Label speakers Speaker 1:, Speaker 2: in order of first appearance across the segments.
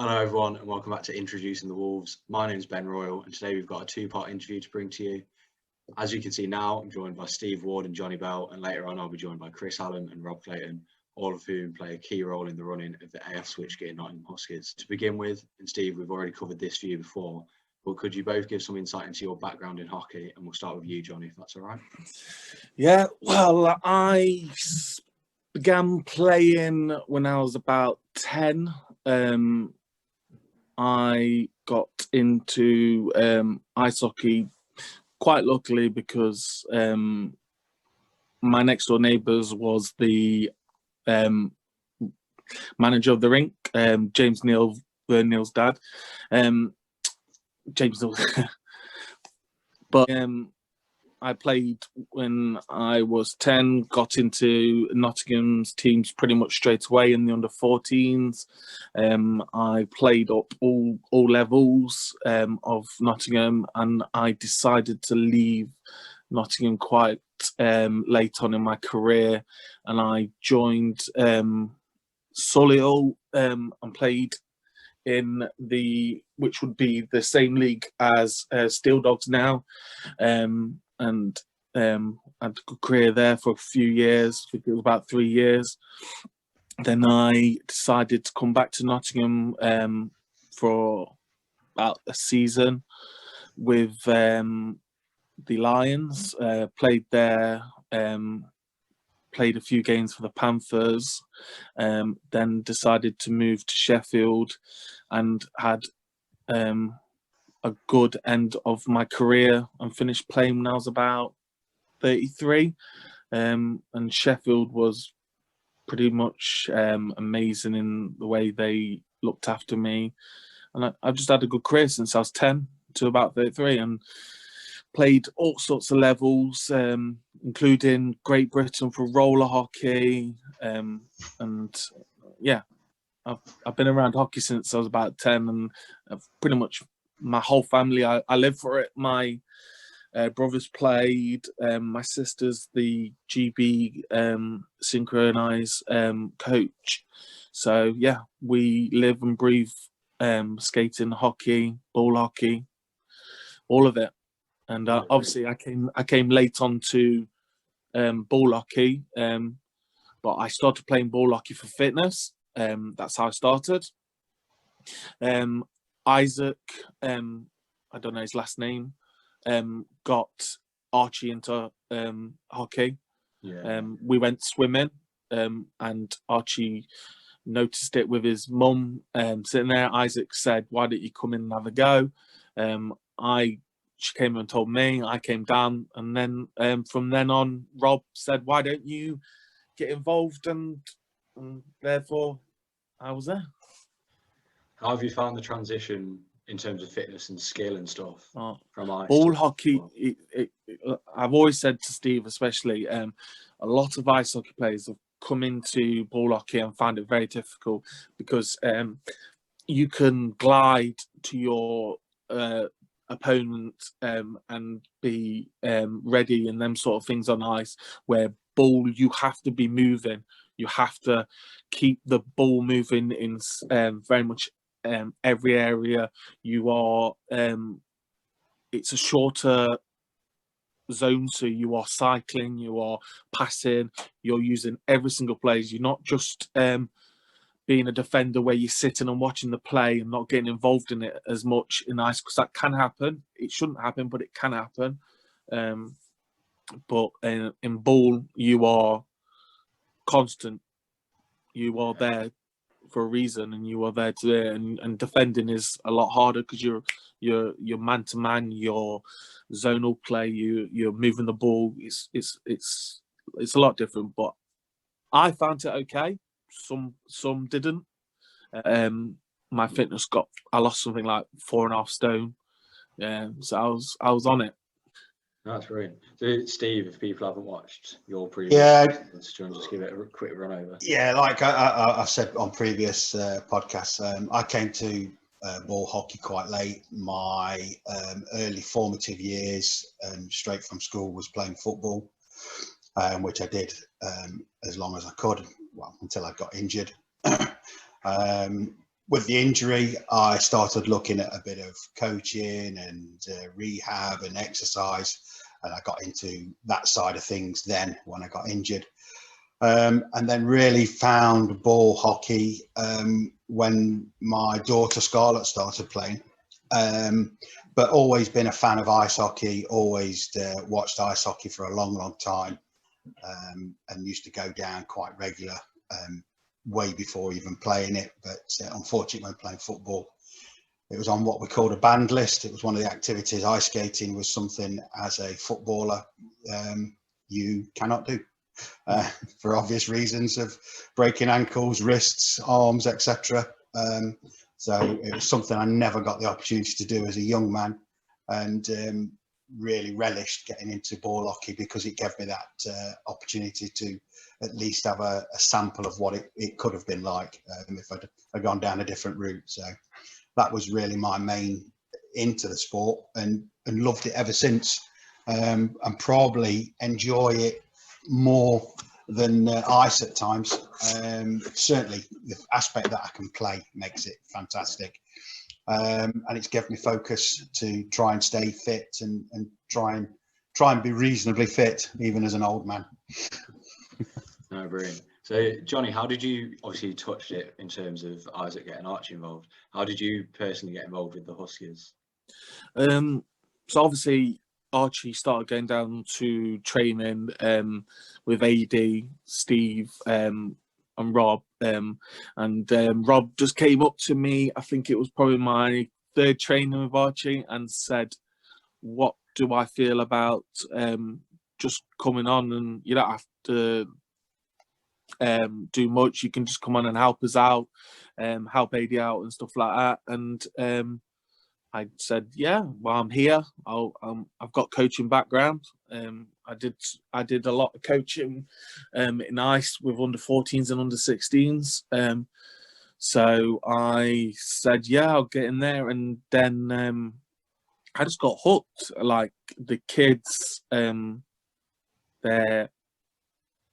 Speaker 1: Hello everyone and welcome back to Introducing the Wolves. My name is Ben Royle and today we've got a two-part interview to bring to you. As you can see now, I'm joined by Steve Ward and Jonny Bell, and later on I'll be joined by Chris Hallam and Rob Clayton, all of whom play a key role in the running of the AF Switchgear Nottingham Huskies. To begin with, and Steve, we've already covered this for you before, but could you both give some insight into your background in hockey? And we'll start with you, Jonny, if that's all right.
Speaker 2: Yeah, well, I began playing when I was about 10. I got into ice hockey quite luckily because my next door neighbours was the manager of the rink, James Neal, Neil's dad. James Neal. But I played when I was 10, got into Nottingham's teams pretty much straight away in the under-14s. I played up all levels of Nottingham, and I decided to leave Nottingham quite late on in my career, and I joined Solihull and played in which would be the same league as Steel Dogs now. And had a good career there for a few years. I think it was about 3 years. Then I decided to come back to Nottingham for about a season with the Lions. Played there, played a few games for the Panthers, then decided to move to Sheffield and had a good end of my career and finished playing when I was about 33. And Sheffield was pretty much amazing in the way they looked after me. And I've just had a good career since I was 10 to about 33 and played all sorts of levels, including Great Britain for roller hockey. And yeah, I've been around hockey since I was about 10, and I've pretty much my whole family, I live for it. My brothers played, my sister's the GB synchronise coach. So yeah, we live and breathe skating, hockey, ball hockey, all of it. And obviously I came late on to ball hockey, but I started playing ball hockey for fitness. That's how I started. Isaac, I don't know his last name, got Archie into hockey. Yeah. We went swimming, and Archie noticed it with his mum sitting there. Isaac said, "Why don't you come in and have a go?" She came and told me. I came down, and then from then on, Rob said, "Why don't you get involved?" And therefore, I was there.
Speaker 1: How have you found the transition in terms of fitness and skill and stuff from ice?
Speaker 2: Ball hockey, I've always said to Steve especially, a lot of ice hockey players have come into ball hockey and found it very difficult because you can glide to your opponent and be ready and them sort of things on ice, where ball, you have to be moving. You have to keep the ball moving in very much every area. You are it's a shorter zone, so you are cycling, you are passing, you're using every single play. You're not just being a defender where you're sitting and watching the play and not getting involved in it as much in ice, because that can happen. It shouldn't happen, but it can happen. But in ball, you are constant. You are there for a reason, and you are there to there. And defending is a lot harder because you're man to man. You're zonal play. You're moving the ball. It's a lot different. But I found it okay. Some didn't. My fitness I lost something like 4.5 stone. Yeah, so I was on it.
Speaker 1: That's brilliant. So, Steve, if people haven't watched your previous, do you want to just give it a quick run over?
Speaker 3: Yeah, like I said on previous podcasts, I came to ball hockey quite late. My early formative years, straight from school, was playing football, which I did as long as I could, well, until I got injured. with the injury, I started looking at a bit of coaching and rehab and exercise, and I got into that side of things then when I got injured. And then really found ball hockey when my daughter Scarlett started playing. But always been a fan of ice hockey, always watched ice hockey for a long, long time, and used to go down quite regular, way before even playing it. But unfortunately, when playing football, it was on what we called a banned list. It was one of the activities. Ice skating was something as a footballer you cannot do. For obvious reasons of breaking ankles, wrists, arms, etc. So it was something I never got the opportunity to do as a young man, and really relished getting into ball hockey because it gave me that opportunity to at least have a sample of what it could have been like if I'd gone down a different route. So that was really my main into the sport, and loved it ever since, and probably enjoy it more than ice at times. Certainly the aspect that I can play makes it fantastic, and it's given me focus to try and stay fit and try and be reasonably fit even as an old man.
Speaker 1: No, brilliant. So Jonny, how did you, obviously you touched it in terms of Isaac getting Archie involved, how did you personally get involved with the Huskies?
Speaker 2: So obviously Archie started going down to training with AD, Steve, and Rob. And Rob just came up to me, I think it was probably my third training with Archie, and said, what do I feel about just coming on, and you don't have to do much, you can just come on and help us out, help AD out and stuff like that. And I said, yeah, well, I'm here. I've got coaching background. I did a lot of coaching in ice with under 14s and under 16s. So I said, yeah, I'll get in there. And then I just got hooked. Like the kids, they're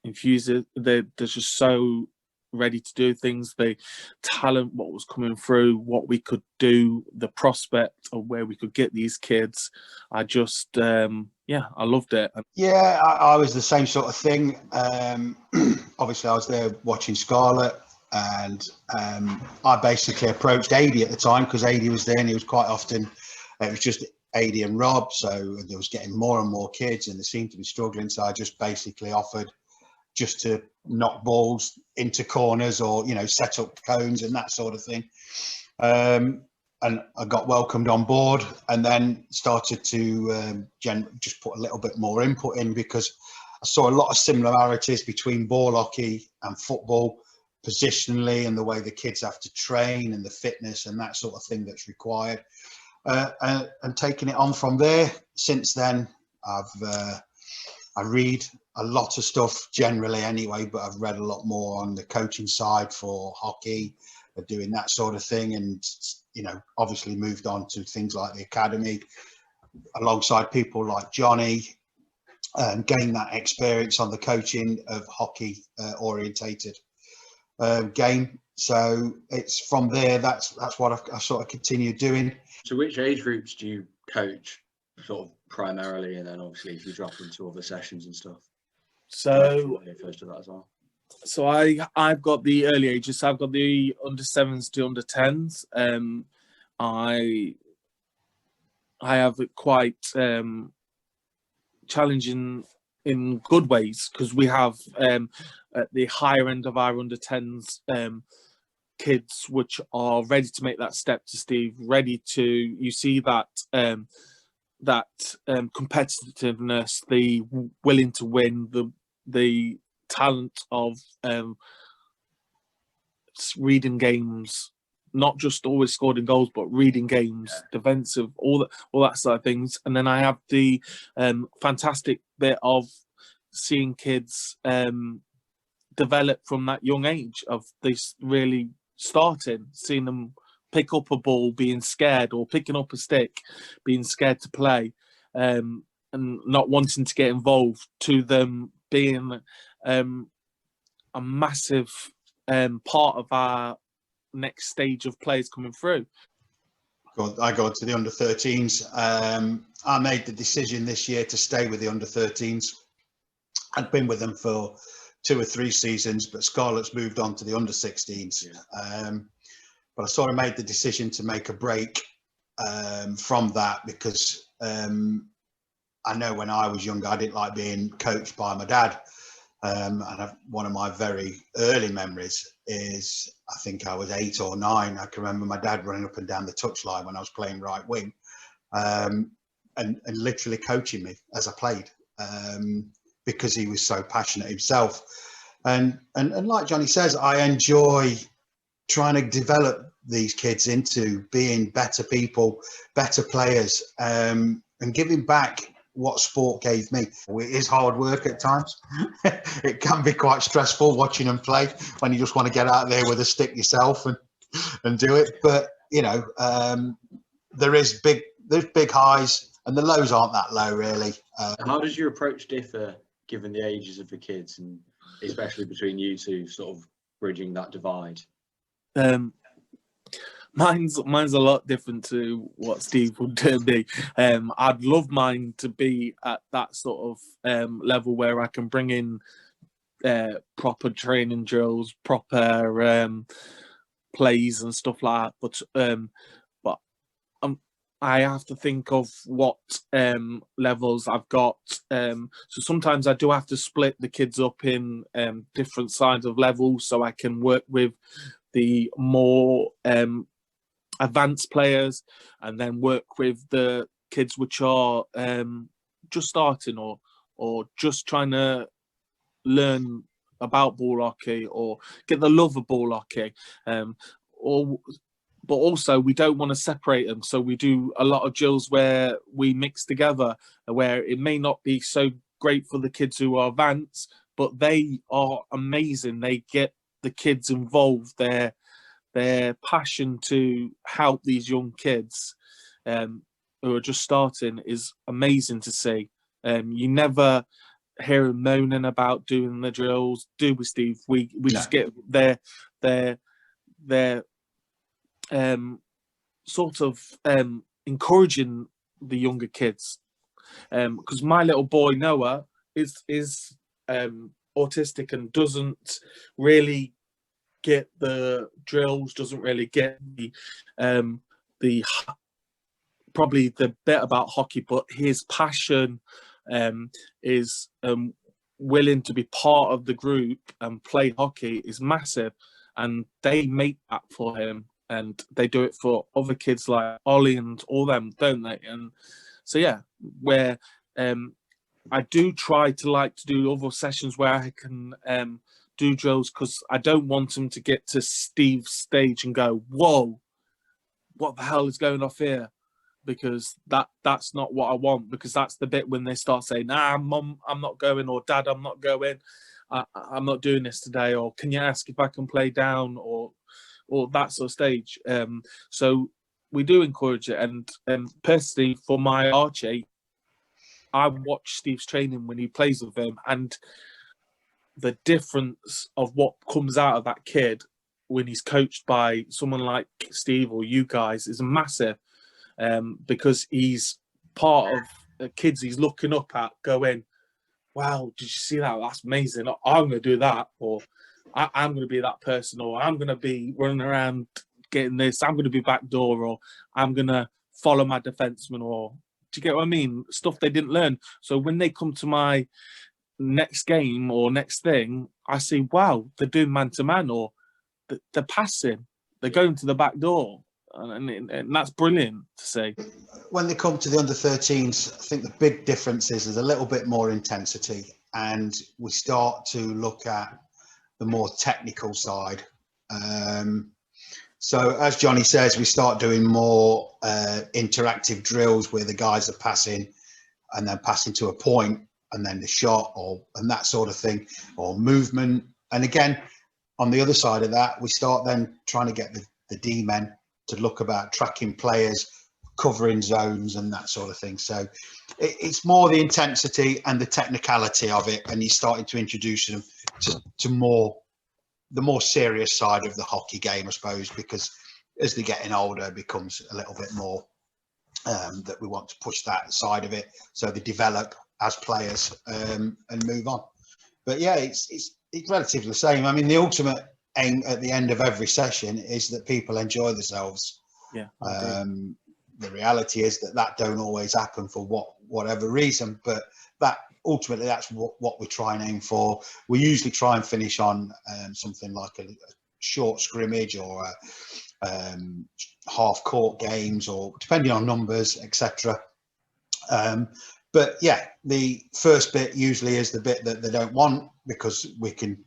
Speaker 2: infused. They're just so ready to do things. The talent, what was coming through, what we could do, the prospect of where we could get these kids. I just, I loved it.
Speaker 3: Yeah, I was the same sort of thing. Obviously, I was there watching Scarlett, and I basically approached AD at the time because AD was there, and he was quite often, it was just AD and Rob, so there was getting more and more kids, and they seemed to be struggling. So I just basically offered just to knock balls into corners or, set up cones and that sort of thing. And I got welcomed on board, and then started to just put a little bit more input in, because I saw a lot of similarities between ball hockey and football, positionally, and the way the kids have to train and the fitness and that sort of thing that's required. And taking it on from there. Since then, I read a lot of stuff generally anyway, but I've read a lot more on the coaching side for hockey, doing that sort of thing, and obviously moved on to things like the academy alongside people like Jonny, gained that experience on the coaching of hockey orientated game. So it's from there, that's what I sort of continued doing.
Speaker 1: So which age groups do you coach sort of primarily, and then obviously if you drop into other sessions and stuff?
Speaker 2: So
Speaker 1: first to that as well.
Speaker 2: So I've got the early ages. So I've got the under 7s to under 10s. I have it quite challenging in good ways, because we have at the higher end of our under 10s kids which are ready to make that step to Steve, ready to, you see that competitiveness, the willing to win, the talent of reading games, not just always scoring goals, but reading games, defensive, all that side of things. And then I have the fantastic bit of seeing kids develop from that young age of this really starting, seeing them pick up a ball, being scared, or picking up a stick, being scared to play, and not wanting to get involved, to them being a massive part of our next stage of players coming through?
Speaker 3: I go to the under-13s. I made the decision this year to stay with the under-13s. I'd been with them for 2 or 3 seasons, but Scarlett's moved on to the under-16s. Yeah. But I sort of made the decision to make a break from that because I know when I was younger, I didn't like being coached by my dad. And one of my very early memories is, I think I was 8 or 9. I can remember my dad running up and down the touchline when I was playing right wing, and literally coaching me as I played, because he was so passionate himself. And like Jonny says, I enjoy trying to develop these kids into being better people, better players, and giving back what sport gave me. It is hard work at times. It can be quite stressful watching them play when you just want to get out there with a stick yourself and do it. But you know, there's big highs, and the lows aren't that low really.
Speaker 1: How does your approach differ given the ages of the kids, and especially between you two, sort of bridging that divide?
Speaker 2: Mine's a lot different to what Steve would be. I'd love mine to be at that sort of level where I can bring in proper training drills, proper plays and stuff like that. But I have to think of what levels I've got. So sometimes I do have to split the kids up in different sides of levels so I can work with the more advanced players and then work with the kids which are just starting or just trying to learn about ball hockey or get the love of ball hockey. But also we don't want to separate them, so we do a lot of drills where we mix together, where it may not be so great for the kids who are advanced, but they are amazing. They get the kids involved. Their passion to help these young kids who are just starting is amazing to see. You never hear them moaning about doing the drills, do we, Steve? We just get their sort of encouraging the younger kids. Because my little boy Noah is autistic and doesn't really get the drills, doesn't really get the probably the bit about hockey, but his passion is willing to be part of the group and play hockey is massive, and they make that for him, and they do it for other kids like Ollie and all them, don't they? And so yeah, where I do try to do other sessions where I can do drills, because I don't want them to get to Steve's stage and go, whoa, what the hell is going off here? Because that's not what I want, because that's the bit when they start saying, nah, Mum, I'm not going, or Dad, I'm not going, I'm not doing this today, or can you ask if I can play down, or that sort of stage. So we do encourage it, and personally for my Archie, I watch Steve's training when he plays with him, and the difference of what comes out of that kid when he's coached by someone like Steve or you guys is massive, because he's part of the kids he's looking up at going, wow, did you see that? That's amazing. I'm going to do that, or I'm going to be that person, or I'm going to be running around getting this, I'm going to be backdoor, or I'm going to follow my defenseman, or do you get what I mean? Stuff they didn't learn. So when they come to my next game or next thing, I see, wow, they're doing man-to-man, or they're passing, they're going to the back door. And that's brilliant to see.
Speaker 3: When they come to the under-13s, I think the big difference is there's a little bit more intensity, and we start to look at the more technical side. So as Jonny says, we start doing more interactive drills where the guys are passing and then passing to a point and then the shot, and that sort of thing, or movement. And again, on the other side of that, we start then trying to get the D-men to look about tracking players, covering zones and that sort of thing. So it's more the intensity and the technicality of it, and he's starting to introduce them to more the more serious side of the hockey game, I suppose, because as they're getting older, it becomes a little bit more that we want to push that side of it, so they develop as players and move on. But yeah, it's relatively the same. I mean, the ultimate aim at the end of every session is that people enjoy themselves.
Speaker 2: Yeah.
Speaker 3: The reality is that don't always happen for whatever reason, but that ultimately that's what we try and aim for. We usually try and finish on something like a short scrimmage or half court games, or depending on numbers, etc. But yeah, the first bit usually is the bit that they don't want, because we can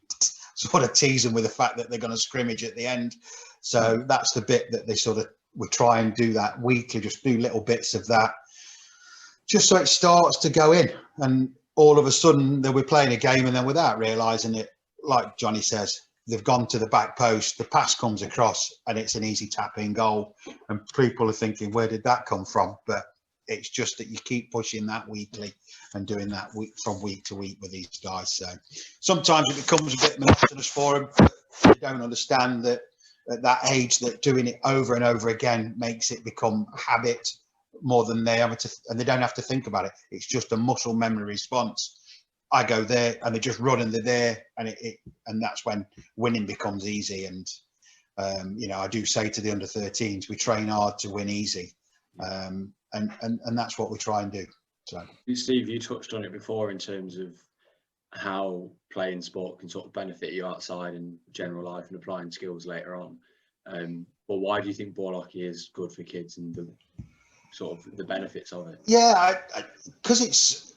Speaker 3: sort of tease them with the fact that they're going to scrimmage at the end. So that's the bit that we try and do that weekly, just do little bits of that, just so it starts to go in. And all of a sudden they'll be playing a game, and then without realising it, like Jonny says, they've gone to the back post, the pass comes across, and it's an easy tap-in goal. And people are thinking, where did that come from? But it's just that you keep pushing that weekly and doing that from week to week with these guys. So sometimes it becomes a bit monotonous for them, but they don't understand that at that age, that doing it over and over again makes it become habit more than they have to, and they don't have to think about it. It's just a muscle memory response. I go there and they just run and they're there, and that's when winning becomes easy. And I do say to the under 13s, we train hard to win easy, and that's what we try and do. So,
Speaker 1: Steve, you touched on it before in terms of how playing sport can sort of benefit you outside in general life and applying skills later on. But why do you think ball hockey is good for kids and the sort of the benefits of it?
Speaker 3: Yeah, because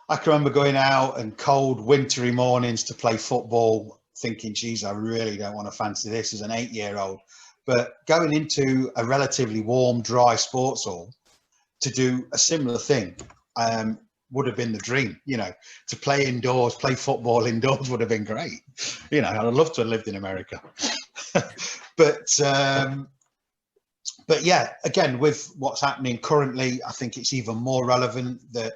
Speaker 3: I can remember going out and cold wintry mornings to play football, thinking, geez, I really don't want to fancy this as an 8-year-old. But going into a relatively warm, dry sports hall to do a similar thing would have been the dream. To play indoors, play football indoors would have been great. I'd love to have lived in America. But yeah, again, with what's happening currently, I think it's even more relevant that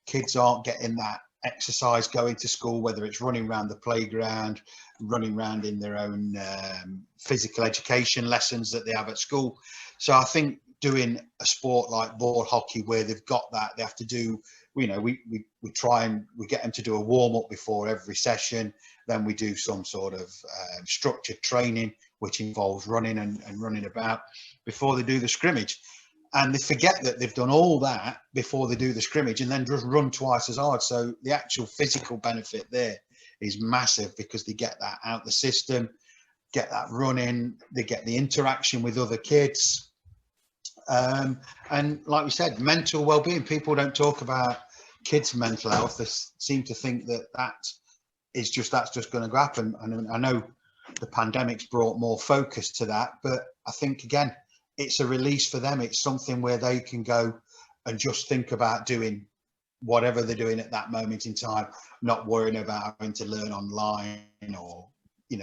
Speaker 3: kids aren't getting that exercise going to school, whether it's running around the playground, running around in their own physical education lessons that they have at school. So I think doing a sport like ball hockey, where they've got that, they have to do, we try and we get them to do a warm up before every session. Then we do some sort of structured training, which involves running and running about before they do the scrimmage. And they forget that they've done all that before they do the scrimmage, and then just run twice as hard. So the actual physical benefit there is massive, because they get that out the system, get that running, they get the interaction with other kids. And like we said, mental well-being. People don't talk about kids' mental health. They seem to think that's just going to happen. And I know the pandemic's brought more focus to that, but I think, again, it's a release for them. It's something where they can go and just think about doing whatever they're doing at that moment in time, not worrying about having to learn online, or, we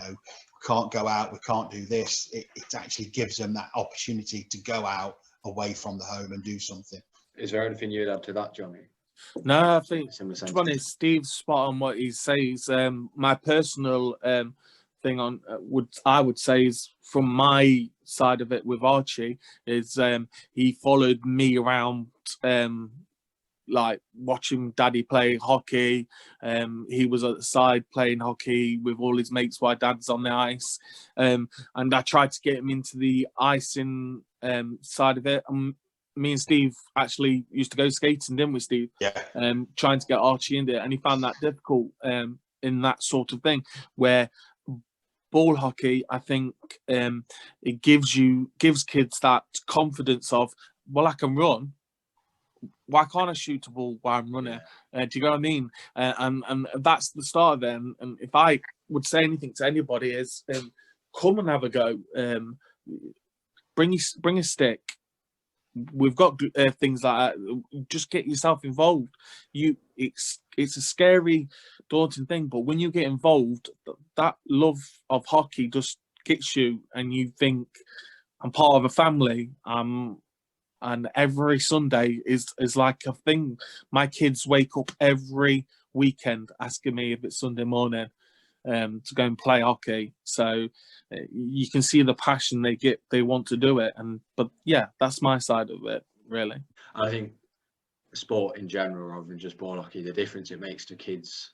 Speaker 3: can't go out, we can't do this. It actually gives them that opportunity to go out away from the home and do something.
Speaker 1: Is there anything you'd add to that, Jonny?
Speaker 2: No, I think, to be honest, Steve's spot on what he says. My personal thing I would say is, from my side of it with Archie, is he followed me around, like watching Daddy play hockey. He was at the side playing hockey with all his mates while Dad's on the ice, and I tried to get him into the icing side of it. Me and Steve actually used to go skating, didn't we, Steve?
Speaker 3: Yeah.
Speaker 2: Trying to get Archie in there, and he found that difficult in that sort of thing. Where ball hockey, I think, it gives kids that confidence of, well, I can run. Why can't I shoot a ball while I'm running? Do you know what I mean? And that's the start of it. And if I would say anything to anybody, is come and have a go. Bring a stick. We've got things like that. Just get yourself involved. It's a scary, daunting thing, but when you get involved, that love of hockey just gets you, and you think, I'm part of a family. And every Sunday is like a thing. My kids wake up every weekend asking me if it's Sunday morning. to go and play hockey. So you can see the passion they want to do it. But yeah, that's my side of it, really.
Speaker 1: I think sport in general, rather than just ball hockey, the difference it makes to kids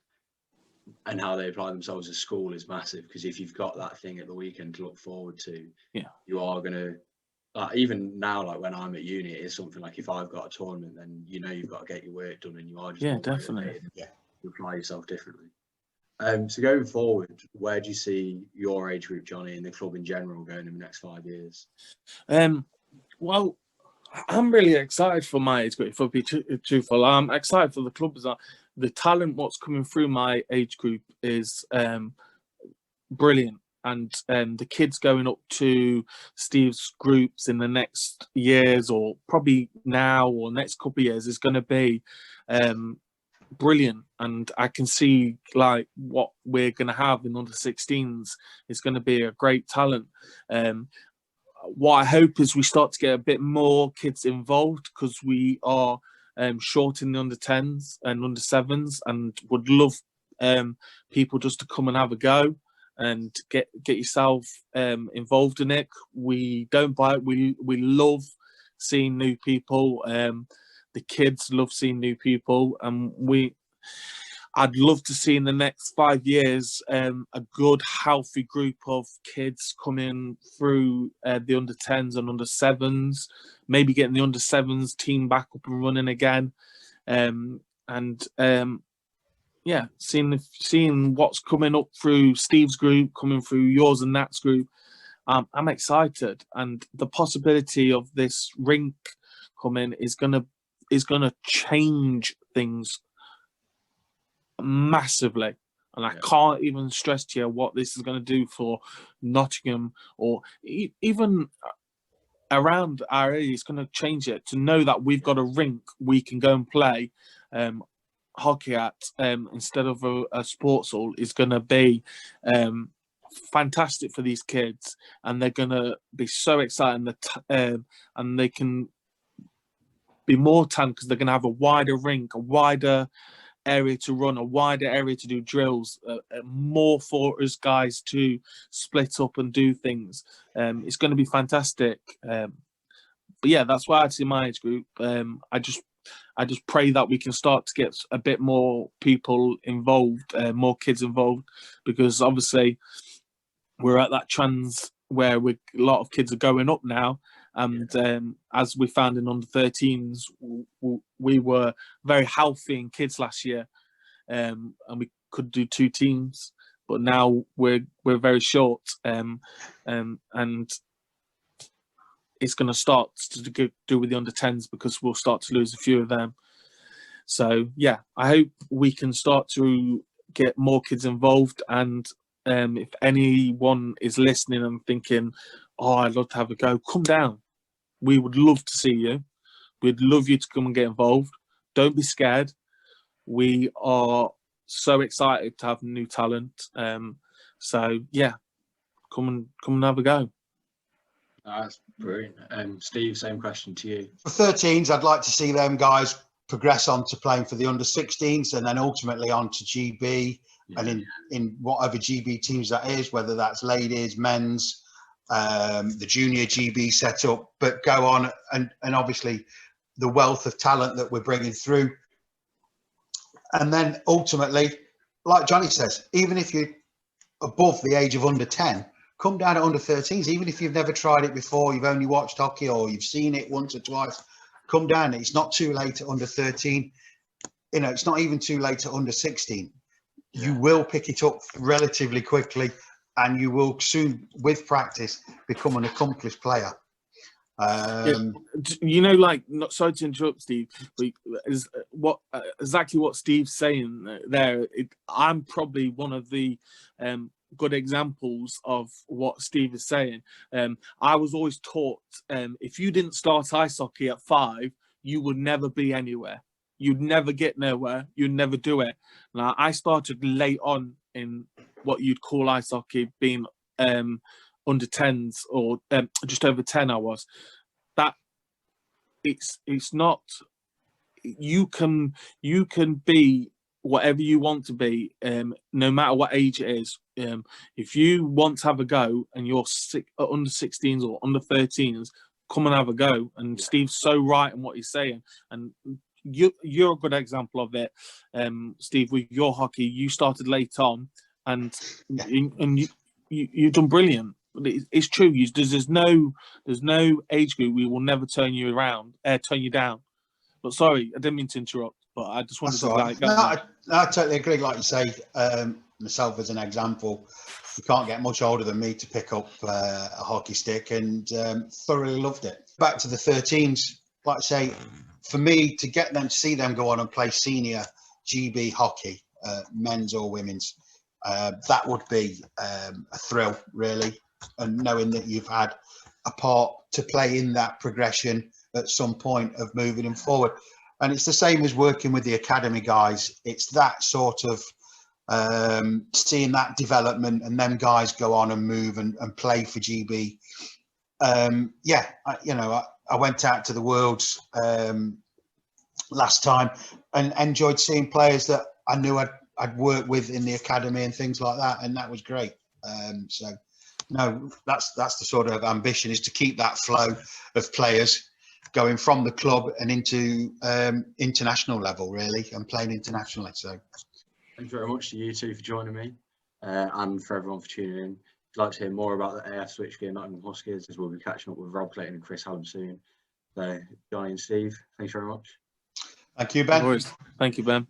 Speaker 1: and how they apply themselves at school is massive. Because if you've got that thing at the weekend to look forward to, you are going to, even now, like when I'm at uni, it is something like if I've got a tournament, then you know you've got to get your work done, and you are just
Speaker 2: definitely
Speaker 1: you apply yourself differently. So going forward, where do you see your age group, Jonny, and the club in general going in the next 5 years?
Speaker 2: Well, I'm really excited for my age group, if I'll be truthful. I'm excited for the club as well. The talent what's coming through my age group is brilliant. And the kids going up to Steve's groups in the next years, or probably now or next couple of years, is going to be brilliant. And I can see like what we're going to have in under 16s is going to be a great talent. What I hope is we start to get a bit more kids involved, because we are short in the under 10s and under 7s, and would love people just to come and have a go and get yourself involved in it. We don't buy it. We love seeing new people. The kids love seeing new people, and I'd love to see in the next 5 years a good, healthy group of kids coming through the under 10s and under 7s, maybe getting the under 7s team back up and running again, seeing what's coming up through Steve's group, coming through yours and Nat's group. I'm excited, and the possibility of this rink coming is gonna change things massively. And I can't even stress to you what this is going to do for Nottingham, or even around our area. It's going to change it to know that we've got a rink we can go and play hockey at instead of a sports hall is going to be fantastic for these kids, and they're going to be so excited, and they can be more talented because they're going to have a wider rink, a wider area to run, a wider area to do drills, more for us guys to split up and do things. It's going to be fantastic. But yeah, that's why I see my age group. I just pray that we can start to get a bit more people involved, more kids involved, because obviously we're at that trans where a lot of kids are going up now. And as we found in under 13s, we were very healthy in kids last year, and we could do 2 teams. But now we're very short, and it's going to start to do with the under 10s, because we'll start to lose a few of them. So yeah, I hope we can start to get more kids involved. And if anyone is listening and thinking, "Oh, I'd love to have a go," come down. We would love to see you. We'd love you to come and get involved. Don't be scared. We are so excited to have new talent. So yeah, come and have a go.
Speaker 1: That's brilliant. Steve, same question to you.
Speaker 3: For 13s, I'd like to see them guys progress on to playing for the under 16s, and then ultimately on to GB, and in whatever GB teams that is, whether that's ladies, men's, the junior GB setup, but go on and obviously the wealth of talent that we're bringing through. And then ultimately, like Jonny says, even if you're above the age of under 10, come down at under 13s. Even if you've never tried it before, you've only watched hockey or you've seen it once or twice, come down. It's not too late at under 13. You know, it's not even too late at under 16. You will pick it up relatively quickly, and you will soon, with practice, become an accomplished player.
Speaker 2: You know, like, not sorry to interrupt, Steve, but is what exactly what Steve's saying there. I'm probably one of the good examples of what Steve is saying. I was always taught if you didn't start ice hockey at 5, you would never be anywhere. You'd never get nowhere. You'd never do it. Now, I started late on in what you'd call ice hockey, being under 10s or just over 10. I was that. It's not. You can be whatever you want to be, no matter what age it is. If you want to have a go and you're under 16s or under 13s, come and have a go. And Steve's so right in what he's saying. And you're a good example of it, Steve. With your hockey, you started late on, and you've done brilliant. It's true. There's no age group we will never turn you down. But sorry, I didn't mean to interrupt. But I just wanted to
Speaker 3: I totally agree. Like you say, myself as an example, you can't get much older than me to pick up a hockey stick, and thoroughly loved it. Back to the 13s, like I say, for me to get them to see them go on and play senior GB hockey, men's or women's, that would be a thrill, really. And knowing that you've had a part to play in that progression at some point of moving them forward. And it's the same as working with the academy guys. It's that sort of seeing that development and them guys go on and move and play for GB. I went out to the Worlds last time and enjoyed seeing players that I knew I'd worked with in the academy and things like that, and that was great. No, that's the sort of ambition, is to keep that flow of players going from the club and into international level, really, and playing internationally. So
Speaker 1: thanks very much to you two for joining me, and for everyone for tuning in. If you'd like to hear more about the AF Switchgear Nottingham Huskies, as we'll be catching up with Rob Clayton and Chris Hallam soon. So, Jonny and Steve, thanks very much.
Speaker 3: Thank you, Ben.
Speaker 2: Thank you, Ben.